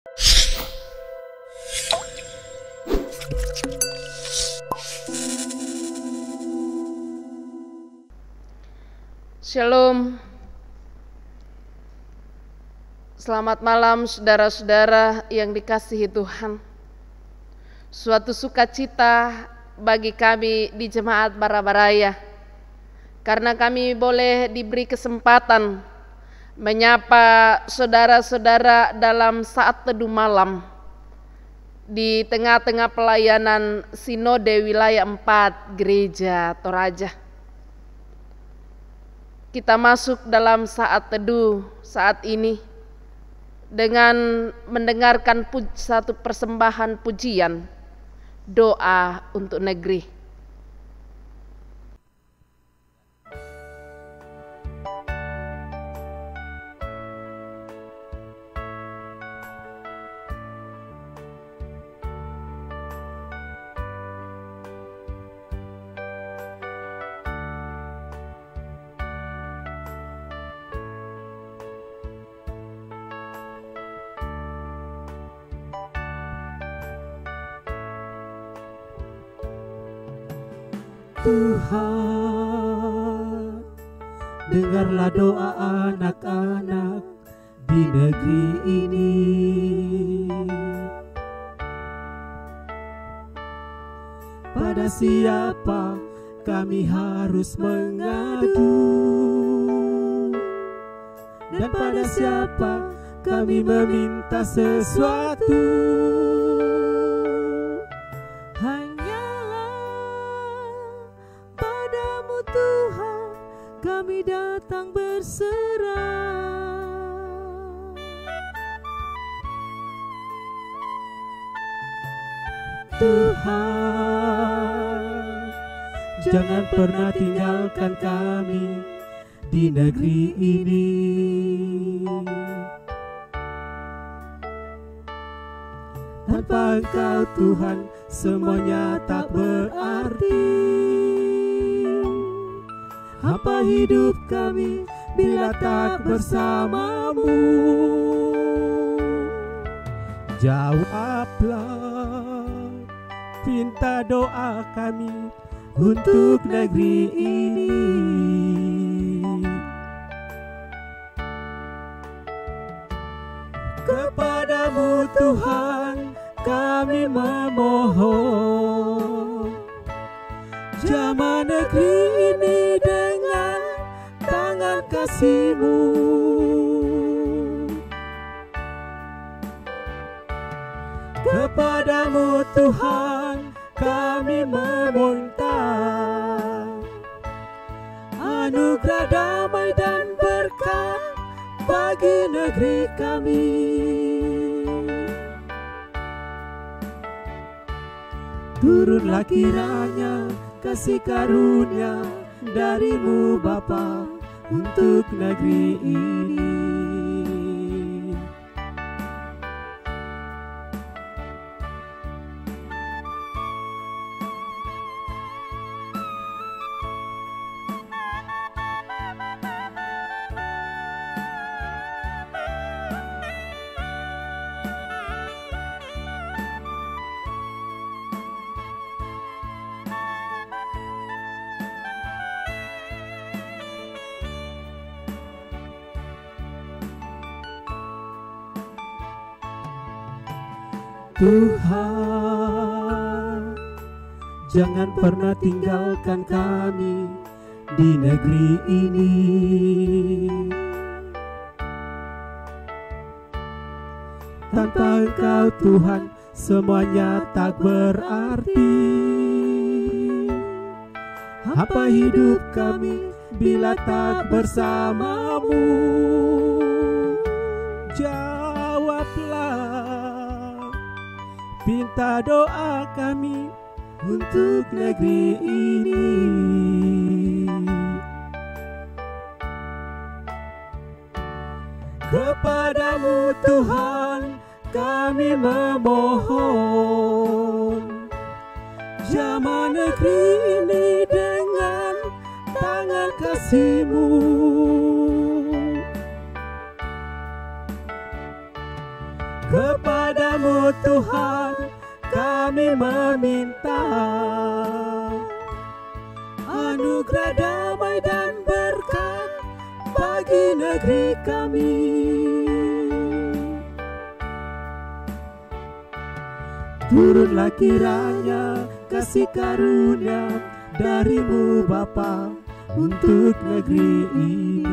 Shalom. Selamat malam saudara-saudara yang dikasihi Tuhan. Suatu sukacita bagi kami di Jemaat Barabaraya karena kami boleh diberi kesempatan menyapa saudara-saudara dalam saat teduh malam di tengah-tengah pelayanan Sinode Wilayah 4 Gereja Toraja. Kita masuk dalam saat teduh saat ini dengan mendengarkan satu persembahan pujian, doa untuk negeri. Tuhan, dengarlah doa anak-anak di negeri ini. Pada siapa kami harus mengadu, dan pada siapa kami meminta sesuatu. Kami datang berserah. Tuhan, jangan pernah tinggalkan kami di negeri ini. Tanpa Engkau Tuhan, semuanya tak berarti. Apa hidup kami bila tak bersamamu? Jawablah pinta doa kami untuk negeri ini. Kepadamu Tuhan kami memohon, jamah negeri ini dengan tangan kasih-Mu. Kepadamu Tuhan kami meminta anugerah damai dan berkat bagi negeri kami. Turunlah kiranya kasih karunia dari-Mu Bapa untuk negeri ini. Tuhan, jangan pernah tinggalkan kami di negeri ini. Tanpa Engkau Tuhan, semuanya tak berarti. Apa hidup kami bila tak bersamamu? Jawablah pinta doa kami untuk negeri ini. Kepadamu Tuhan kami memohon, jamah negeri ini dengan tangan kasih-Mu. Kepadamu Kepadamu Tuhan kami meminta anugerah damai dan berkat bagi negeri kami. Turunlah kiranya kasih karunia dari-Mu Bapa untuk negeri ini.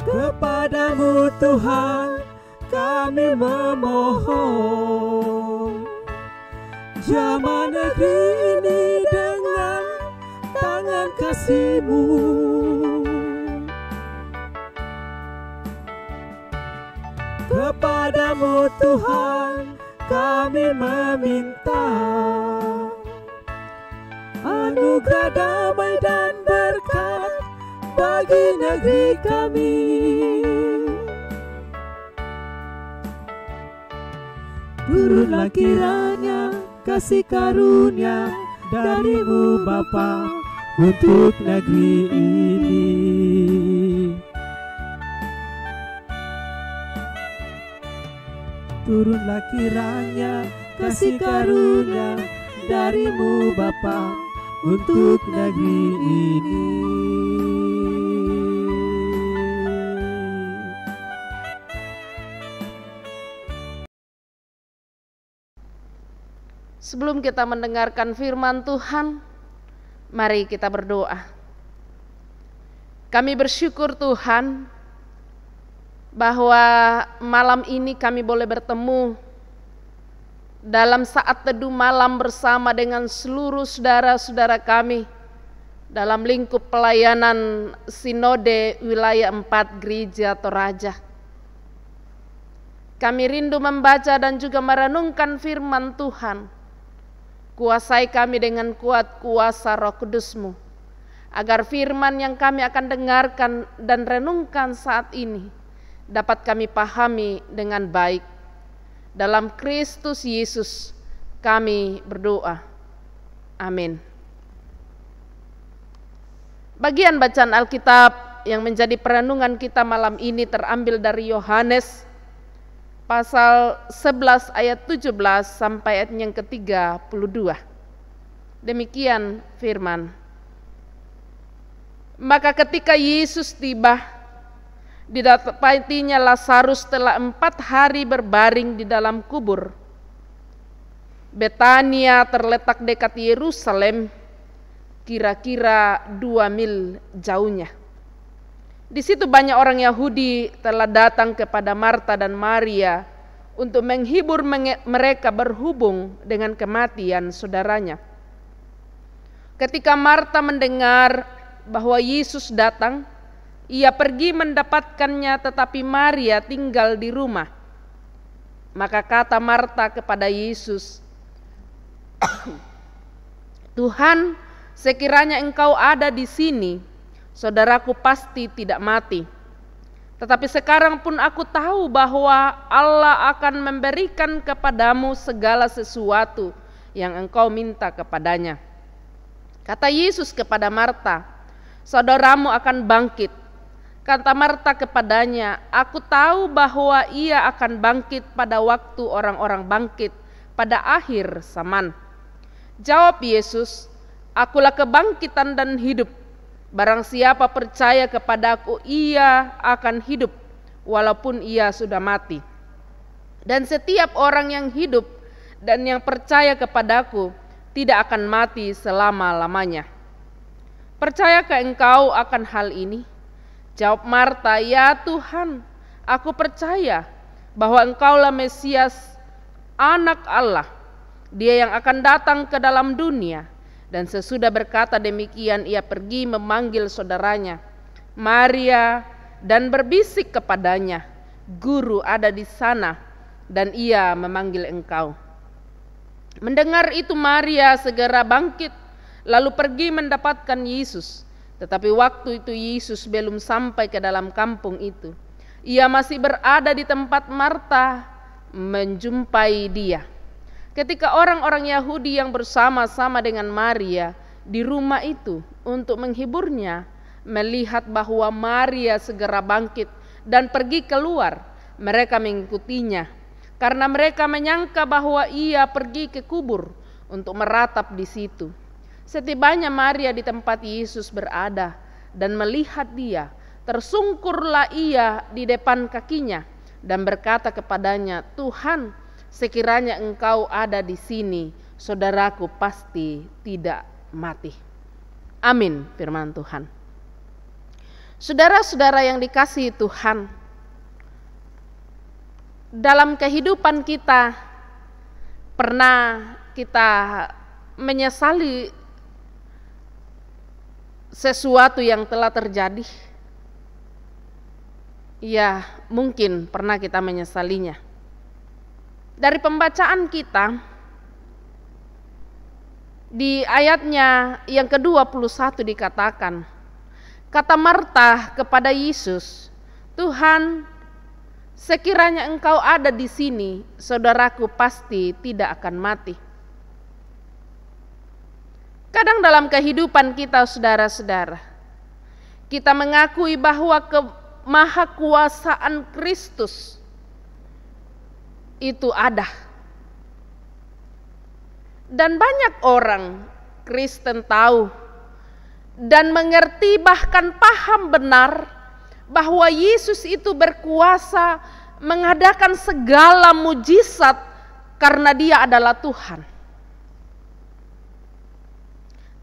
Kepadamu Tuhan kami memohon, jamah negeri ini dengan tangan kasih-Mu. Kepadamu Tuhan kami meminta anugerah damai dan berkat bagi negeri kami. Turunlah kiranya kasih karunia dari-Mu Bapa untuk negeri ini. Turunlah kiranya kasih karunia dari-Mu Bapa untuk negeri ini. Sebelum kita mendengarkan firman Tuhan, mari kita berdoa. Kami bersyukur Tuhan bahwa malam ini kami boleh bertemu dalam saat teduh malam bersama dengan seluruh saudara-saudara kami dalam lingkup pelayanan Sinode Wilayah 4 Gereja Toraja. Kami rindu membaca dan juga merenungkan firman Tuhan. Kuasai kami dengan kuat kuasa Roh Kudus-Mu, agar firman yang kami akan dengarkan dan renungkan saat ini dapat kami pahami dengan baik. Dalam Kristus Yesus kami berdoa. Amin. Bagian bacaan Alkitab yang menjadi perenungan kita malam ini terambil dari Yohanes pasal 11 ayat 17 sampai ayat yang ke-32. Demikian firman. Maka ketika Yesus tiba, didapatinya Lazarus telah 4 hari berbaring di dalam kubur. Betania terletak dekat Yerusalem, kira-kira 2 mil jauhnya. Di situ banyak orang Yahudi telah datang kepada Marta dan Maria untuk menghibur mereka berhubung dengan kematian saudaranya. Ketika Marta mendengar bahwa Yesus datang, ia pergi mendapatkannya, tetapi Maria tinggal di rumah. Maka kata Marta kepada Yesus, Tuhan, sekiranya Engkau ada di sini, saudaraku pasti tidak mati. Tetapi sekarang pun aku tahu bahwa Allah akan memberikan kepadamu segala sesuatu yang engkau minta kepadanya. Kata Yesus kepada Marta, saudaramu akan bangkit. Kata Marta kepadanya, aku tahu bahwa ia akan bangkit pada waktu orang-orang bangkit pada akhir zaman. Jawab Yesus, akulah kebangkitan dan hidup. Barang siapa percaya kepadaku, ia akan hidup walaupun ia sudah mati. Dan setiap orang yang hidup dan yang percaya kepadaku tidak akan mati selama-lamanya. Percayakah engkau akan hal ini? Jawab Marta, ya Tuhan, aku percaya bahwa Engkaulah Mesias, Anak Allah, Dia yang akan datang ke dalam dunia. Dan sesudah berkata demikian, ia pergi memanggil saudaranya Maria dan berbisik kepadanya, Guru ada di sana dan ia memanggil engkau. Mendengar itu Maria segera bangkit lalu pergi mendapatkan Yesus. Tetapi waktu itu Yesus belum sampai ke dalam kampung itu. Ia masih berada di tempat Marta menjumpai dia. Ketika orang-orang Yahudi yang bersama-sama dengan Maria di rumah itu untuk menghiburnya Melihat bahwa Maria segera bangkit dan pergi keluar, mereka mengikutinya karena mereka menyangka bahwa ia pergi ke kubur untuk meratap di situ. Setibanya Maria di tempat Yesus berada dan melihat dia, tersungkurlah ia di depan kakinya dan berkata kepadanya, "Tuhan, sekiranya Engkau ada di sini, saudaraku pasti tidak mati." Amin, firman Tuhan. Saudara-saudara yang dikasihi Tuhan, dalam kehidupan kita pernah kita menyesali sesuatu yang telah terjadi? Ya, mungkin pernah kita menyesalinya. Dari pembacaan kita di ayatnya yang ke-21 dikatakan, kata Marta kepada Yesus, "Tuhan, sekiranya Engkau ada di sini, saudaraku pasti tidak akan mati." Kadang dalam kehidupan kita, saudara-saudara, kita mengakui bahwa kemahakuasaan Kristus itu ada. Dan banyak orang Kristen tahu dan mengerti, bahkan paham benar bahwa Yesus itu berkuasa mengadakan segala mujizat karena Dia adalah Tuhan.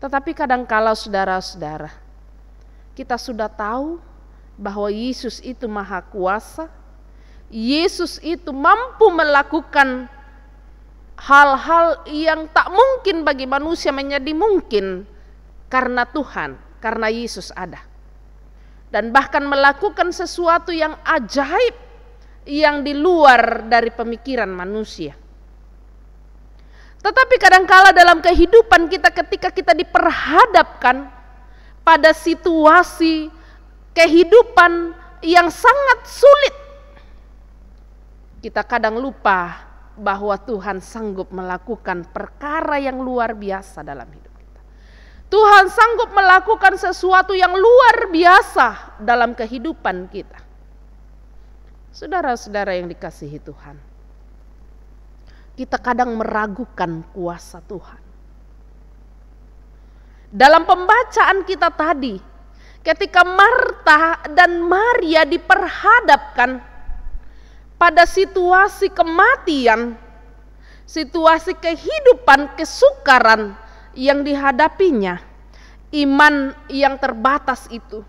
Tetapi kadangkala saudara-saudara, kita sudah tahu bahwa Yesus itu maha kuasa, Yesus itu mampu melakukan hal-hal yang tak mungkin bagi manusia menjadi mungkin karena Tuhan, karena Yesus ada. Dan bahkan melakukan sesuatu yang ajaib yang di luar dari pemikiran manusia. Tetapi kadangkala dalam kehidupan kita, ketika kita diperhadapkan pada situasi kehidupan yang sangat sulit, kita kadang lupa bahwa Tuhan sanggup melakukan perkara yang luar biasa dalam hidup. Tuhan sanggup melakukan sesuatu yang luar biasa dalam kehidupan kita. Saudara-saudara yang dikasihi Tuhan, kita kadang meragukan kuasa Tuhan. Dalam pembacaan kita tadi, ketika Marta dan Maria diperhadapkan pada situasi kematian, situasi kehidupan kesukaran yang dihadapinya, iman yang terbatas itu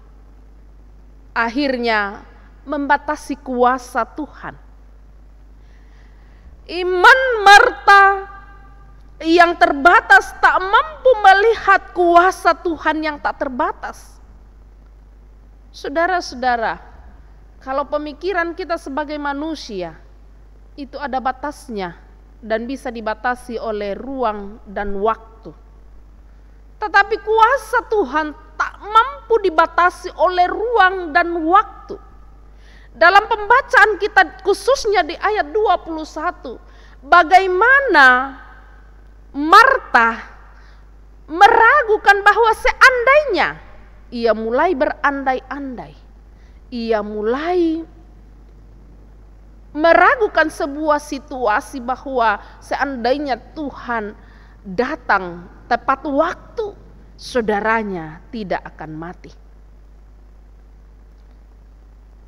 akhirnya membatasi kuasa Tuhan. Iman Marta yang terbatas tak mampu melihat kuasa Tuhan yang tak terbatas. Saudara-saudara, kalau pemikiran kita sebagai manusia itu ada batasnya dan bisa dibatasi oleh ruang dan waktu. Tetapi kuasa Tuhan tak mampu dibatasi oleh ruang dan waktu. Dalam pembacaan kita khususnya di ayat 21, bagaimana Marta meragukan bahwa seandainya ia mulai berandai-andai, ia mulai meragukan sebuah situasi bahwa seandainya Tuhan datang tepat waktu, saudaranya tidak akan mati.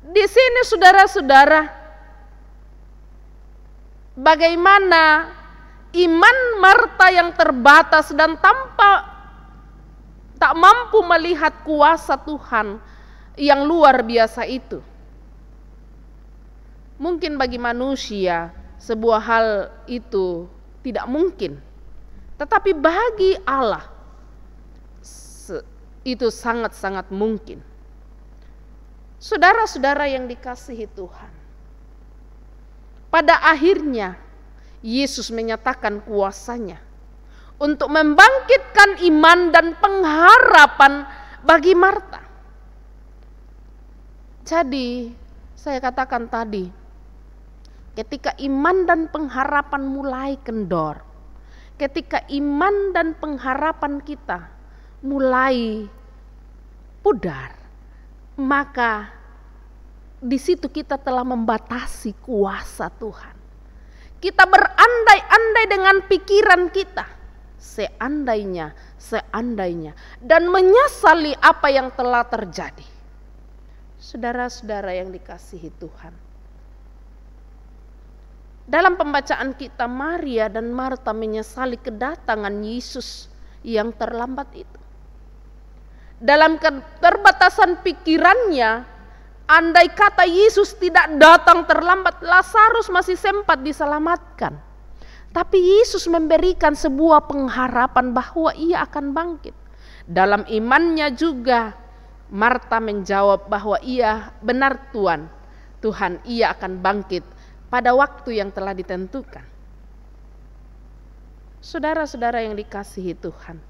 Di sini saudara-saudara, bagaimana iman Marta yang terbatas dan tak mampu melihat kuasa Tuhan yang luar biasa itu. Mungkin bagi manusia sebuah hal itu tidak mungkin, tetapi bagi Allah itu sangat-sangat mungkin. Saudara-saudara yang dikasihi Tuhan, pada akhirnya Yesus menyatakan kuasanya untuk membangkitkan iman dan pengharapan bagi Marta. Jadi saya katakan tadi, ketika iman dan pengharapan mulai kendor, ketika iman dan pengharapan kita mulai pudar, maka di situ kita telah membatasi kuasa Tuhan. Kita berandai-andai dengan pikiran kita, seandainya, dan menyesali apa yang telah terjadi. Saudara-saudara yang dikasihi Tuhan, dalam pembacaan kita, Maria dan Marta menyesali kedatangan Yesus yang terlambat itu. Dalam keterbatasan pikirannya, andai kata Yesus tidak datang terlambat, Lazarus masih sempat diselamatkan. Tapi Yesus memberikan sebuah pengharapan bahwa ia akan bangkit. Dalam imannya juga, Marta menjawab bahwa iya, benar Tuhan, ia akan bangkit pada waktu yang telah ditentukan. Saudara-saudara yang dikasihi Tuhan,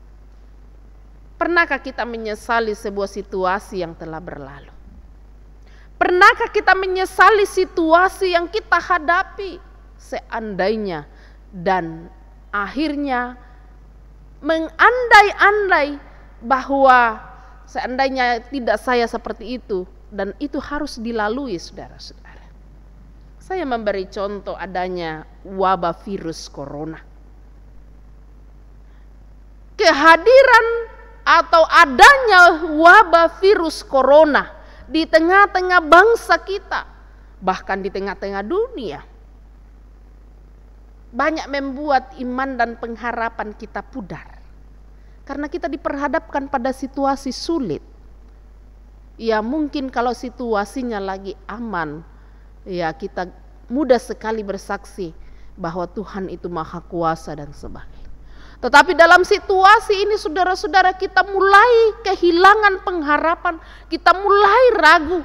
pernahkah kita menyesali sebuah situasi yang telah berlalu? Pernahkah kita menyesali situasi yang kita hadapi seandainya dan akhirnya mengandai-andai bahwa seandainya tidak saya seperti itu dan itu harus dilalui, saudara-saudara. Saya memberi contoh adanya wabah virus corona. Kehadiran atau adanya wabah virus corona di tengah-tengah bangsa kita, bahkan di tengah-tengah dunia, banyak membuat iman dan pengharapan kita pudar. Karena kita diperhadapkan pada situasi sulit. Ya mungkin kalau situasinya lagi aman, ya kita mudah sekali bersaksi bahwa Tuhan itu maha kuasa dan sebagainya. Tetapi dalam situasi ini saudara-saudara, kita mulai kehilangan pengharapan, kita mulai ragu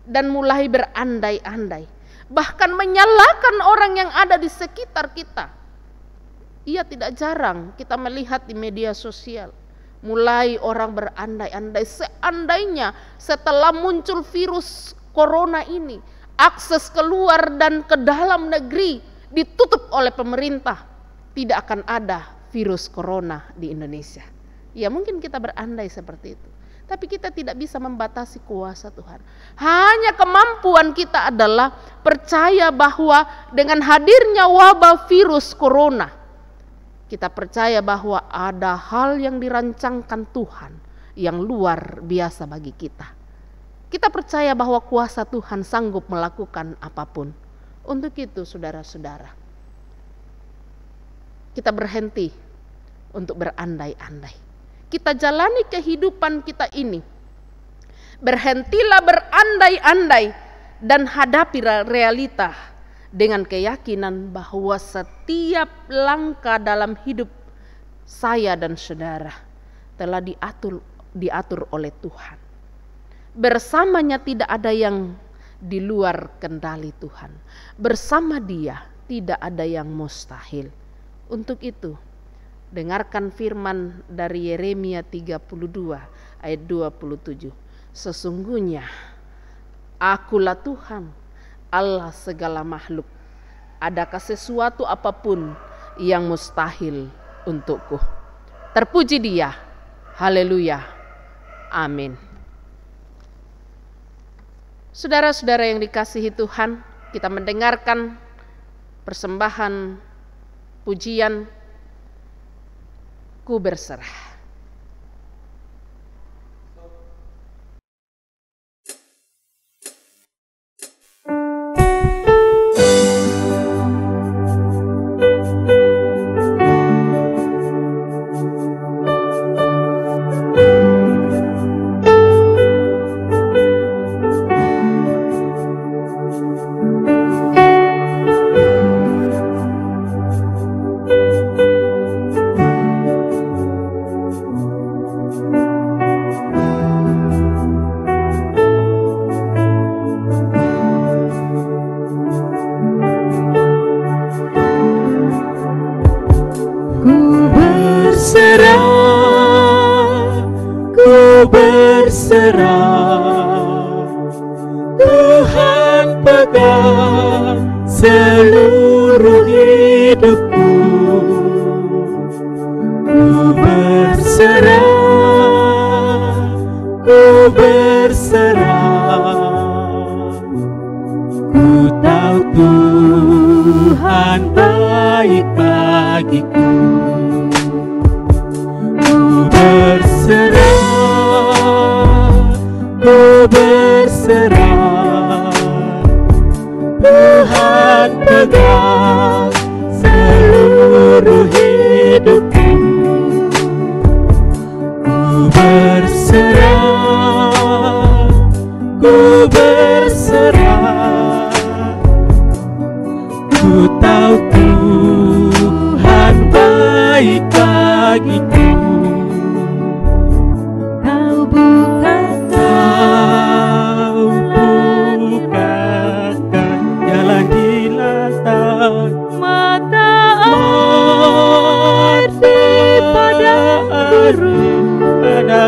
dan mulai berandai-andai, bahkan menyalahkan orang yang ada di sekitar kita. Ia tidak jarang kita melihat di media sosial, mulai orang berandai-andai seandainya setelah muncul virus corona ini, akses keluar dan ke dalam negeri ditutup oleh pemerintah. Tidak akan ada virus corona di Indonesia. Ya mungkin kita berandai seperti itu. Tapi kita tidak bisa membatasi kuasa Tuhan. Hanya kemampuan kita adalah percaya bahwa dengan hadirnya wabah virus corona, kita percaya bahwa ada hal yang dirancangkan Tuhan yang luar biasa bagi kita. Kita percaya bahwa kuasa Tuhan sanggup melakukan apapun. Untuk itu saudara-saudara, kita berhenti untuk berandai-andai. Kita jalani kehidupan kita ini. Berhentilah berandai-andai dan hadapi realita dengan keyakinan bahwa setiap langkah dalam hidup saya dan saudara telah diatur oleh Tuhan. Bersamanya tidak ada yang di luar kendali Tuhan. Bersama Dia tidak ada yang mustahil. Untuk itu, dengarkan firman dari Yeremia 32 ayat 27. Sesungguhnya Akulah Tuhan, Allah segala makhluk. Adakah sesuatu apapun yang mustahil untukku? Terpuji Dia. Haleluya. Amin. Saudara-saudara yang dikasihi Tuhan, kita mendengarkan persembahan pujian Ku Berserah. Berserah, Tuhan pegang seluruh hidupku. Ku berserah, Ku tahu Tuhan baik bagiku. Ku berserah, Tuhan pegang seluruh hidupku. Ku berserah, ku tahu Tuhan baik bagiku. Kau bukakan jalan di lautan, mata air di padang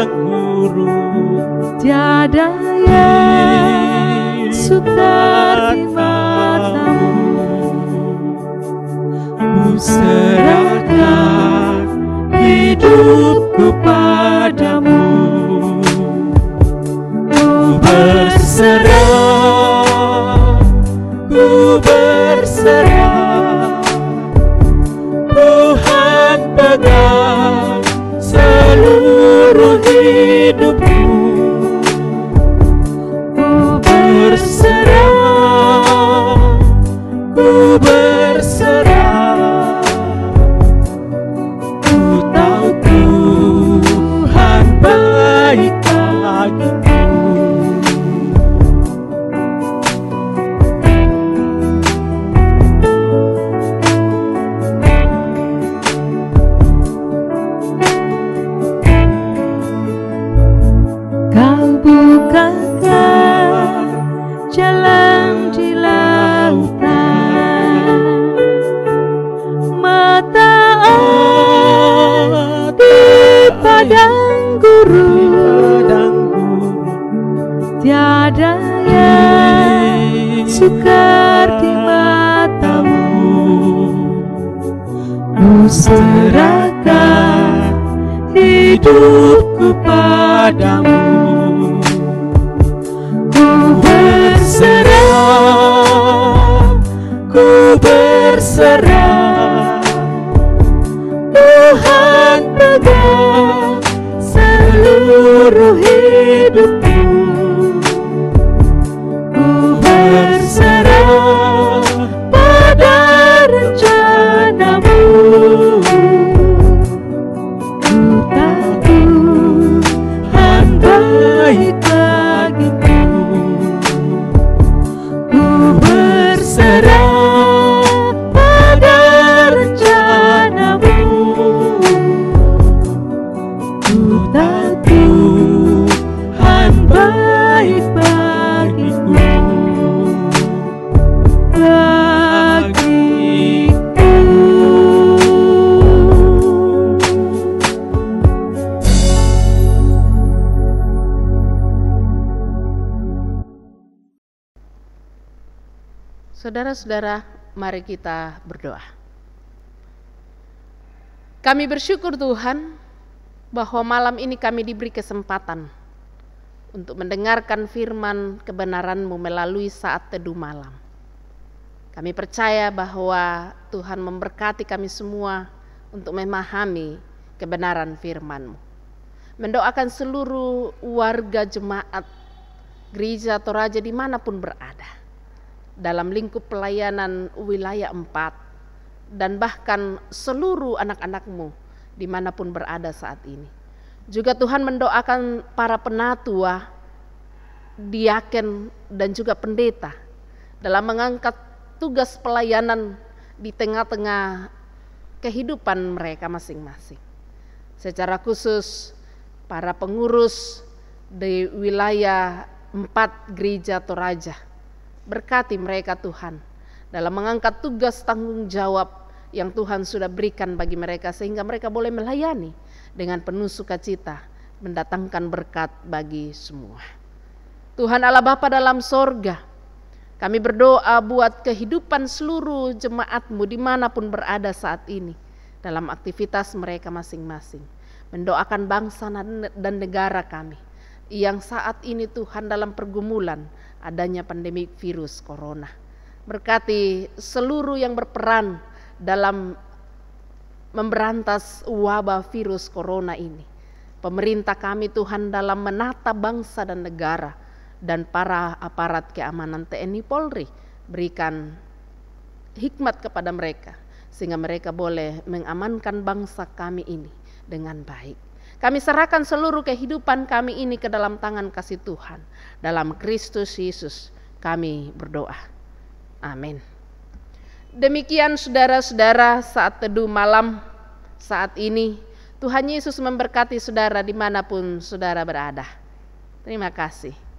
gurun, tiada yang sukar di matamu. Ku serahkan hidupku padamu. Ku berserah, Tuhan pegang seluruh hidupku. Ku berserah, ku tahu Tuhan baik bagiku. Kau bukakan jalan di lautan, mata air di padang gurun, tiada yang sukar di matamu. Ku serahkan hidupku padamu. Ku berserah, Tuhan pegang seluruh hidupku. Ku berserah pada rencanamu. Ku tahu Tuhan baik bagiku. Ku berserah pada rencanamu. Ku tahu Tuhan baik bagiku. Saudara-saudara, mari kita berdoa. Kami bersyukur Tuhan bahwa malam ini kami diberi kesempatan untuk mendengarkan firman kebenaran-Mu melalui saat teduh malam. Kami percaya bahwa Tuhan memberkati kami semua untuk memahami kebenaran firman-Mu. Mendoakan seluruh warga jemaat, gereja atau raja dimanapun berada, dalam lingkup pelayanan wilayah 4, dan bahkan seluruh anak-anak-Mu dimanapun berada saat ini. Juga Tuhan mendoakan para penatua, diaken, dan juga pendeta dalam mengangkat tugas pelayanan di tengah-tengah kehidupan mereka masing-masing. Secara khusus para pengurus di wilayah 4 gereja atau raja, berkati mereka Tuhan dalam mengangkat tugas tanggung jawab yang Tuhan sudah berikan bagi mereka, sehingga mereka boleh melayani dengan penuh sukacita, mendatangkan berkat bagi semua. Tuhan Allah Bapa dalam sorga, kami berdoa buat kehidupan seluruh jemaat-Mu dimanapun berada saat ini, dalam aktivitas mereka masing-masing. Mendoakan bangsa dan negara kami yang saat ini Tuhan dalam pergumulan adanya pandemi virus corona. Berkati seluruh yang berperan dalam memberantas wabah virus corona ini. Pemerintah kami Tuhan dalam menata bangsa dan negara, dan para aparat keamanan TNI Polri, berikan hikmat kepada mereka sehingga mereka boleh mengamankan bangsa kami ini dengan baik. Kami serahkan seluruh kehidupan kami ini ke dalam tangan kasih Tuhan. Dalam Kristus Yesus kami berdoa. Amin. Demikian saudara-saudara saat teduh malam saat ini. Tuhan Yesus memberkati saudara dimanapun saudara berada. Terima kasih.